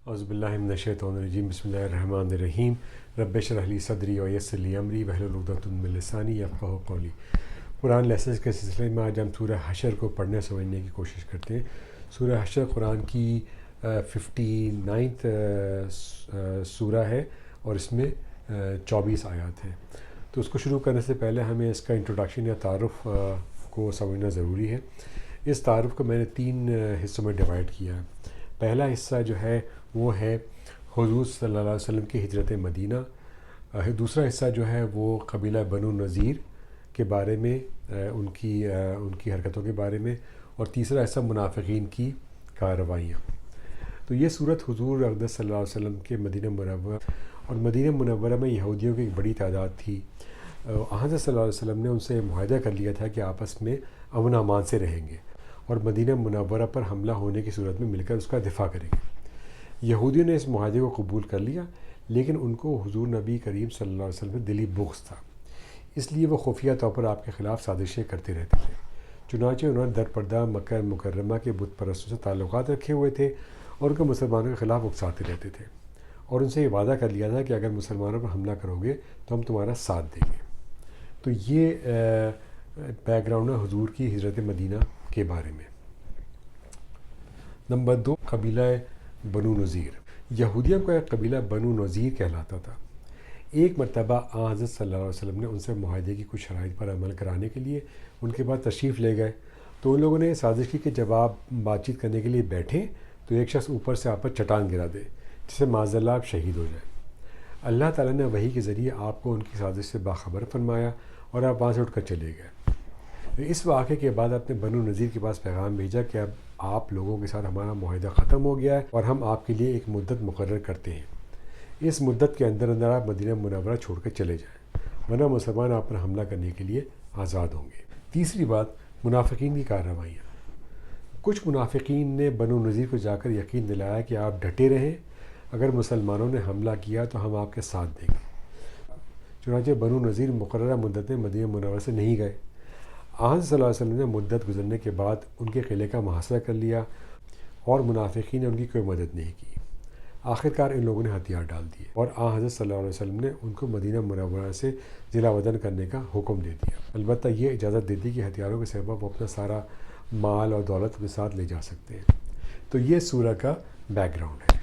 اعوذ باللہ من الشیطان الرجیم بسم اللہ الرحمن الرحیم رب اشرح لی صدری ویسر لی امری واحلل عقدۃ من لسانی یفقہوا قولی۔ قرآن لیسنس کے سلسلے میں آج ہم سورہ حشر کو پڑھنے سمجھنے کی کوشش کرتے ہیں۔ سورہ حشر قرآن کی 59 سورہ ہے اور اس میں 24 آیات ہیں۔ تو اس کو شروع کرنے سے پہلے ہمیں اس کا انٹروڈکشن یا تعارف کو سمجھنا ضروری ہے۔ اس تعارف کو میں نے 3 حصوں میں ڈیوائڈ کیا ہے۔ پہلا حصہ جو ہے وہ ہے حضور صلی اللہ علیہ وسلم کی ہجرت مدینہ۔ دوسرا حصہ جو ہے وہ قبیلہ بنو نذیر کے بارے میں، ان کی حرکتوں کے بارے میں، اور تیسرا حصہ منافقین کی کارروائیاں۔ تو یہ صورت حضور اقدس صلی اللہ علیہ وسلم کے مدینہ منورہ، اور مدینہ منورہ میں یہودیوں کی ایک بڑی تعداد تھی۔ حضرت صلی اللہ علیہ وسلم نے ان سے معاہدہ کر لیا تھا کہ آپس میں امن امان سے رہیں گے اور مدینہ منورہ پر حملہ ہونے کی صورت میں مل کر اس کا دفاع کریں گے۔ یہودیوں نے اس معاہدے کو قبول کر لیا، لیکن ان کو حضور نبی کریم صلی اللہ علیہ وسلم سے دلی بغض تھا، اس لیے وہ خفیہ طور پر آپ کے خلاف سازشیں کرتے رہتے تھے۔ چنانچہ انہوں نے در پردہ مکہ مکرمہ کے بت پرستوں سے تعلقات رکھے ہوئے تھے اور ان کو مسلمانوں کے خلاف اکساتے رہتے تھے، اور ان سے یہ وعدہ کر لیا تھا کہ اگر مسلمانوں پر حملہ کرو گے تو ہم تمہارا ساتھ دیں گے۔ تو یہ بیک گراؤنڈ ہے حضور کی ہجرت مدینہ کے بارے میں۔ نمبر 2، قبیلہ بنو نذیر۔ یہودیوں کا ایک قبیلہ بنو نذیر کہلاتا تھا۔ ایک مرتبہ حضرت صلی اللہ علیہ وسلم نے ان سے معاہدے کی کچھ شرائط پر عمل کرانے کے لیے ان کے بعد تشریف لے گئے، تو ان لوگوں نے سازش کی کہ جب آپ بات چیت کرنے کے لیے بیٹھیں تو ایک شخص اوپر سے آپ پر چٹان گرا دے، جس سے معاذ اللہ آپ شہید ہو جائیں۔ اللہ تعالیٰ نے وحی کے ذریعے آپ کو ان کی سازش سے باخبر فرمایا اور آپ وہاں سے اٹھ کر چلے گئے۔ اس واقعے کے بعد آپ نے بنو نذیر کے پاس پیغام بھیجا کہ اب آپ لوگوں کے ساتھ ہمارا معاہدہ ختم ہو گیا ہے اور ہم آپ کے لیے ایک مدت مقرر کرتے ہیں۔ اس مدت کے اندر آپ مدینہ منورہ چھوڑ کر چلے جائیں، ورنہ مسلمان آپ پر حملہ کرنے کے لیے آزاد ہوں گے۔ تیسری بات، منافقین کی کارروائیاں۔ کچھ منافقین نے بنو نذیر کو جا کر یقین دلایا کہ آپ ڈٹے رہیں، اگر مسلمانوں نے حملہ کیا تو ہم آپ کے ساتھ دیں گے۔ چنانچہ بنو نذیر مقررہ مدت میں مدینہ منورہ سے نہیں گئے۔ حضرت صلی اللہ علیہ وسلم نے مدت گزرنے کے بعد ان کے قلعے کا محاصرہ کر لیا اور منافقین نے ان کی کوئی مدد نہیں کی۔ آخرکار ان لوگوں نے ہتھیار ڈال دیے اور حضرت صلی اللہ علیہ وسلم نے ان کو مدینہ منورہ سے جلا وطن کرنے کا حکم دے دیا۔ البتہ یہ اجازت دے دی کہ ہتھیاروں کے سبب وہ اپنا سارا مال اور دولت اپنے ساتھ لے جا سکتے ہیں۔ تو یہ سورہ کا بیک گراؤنڈ ہے۔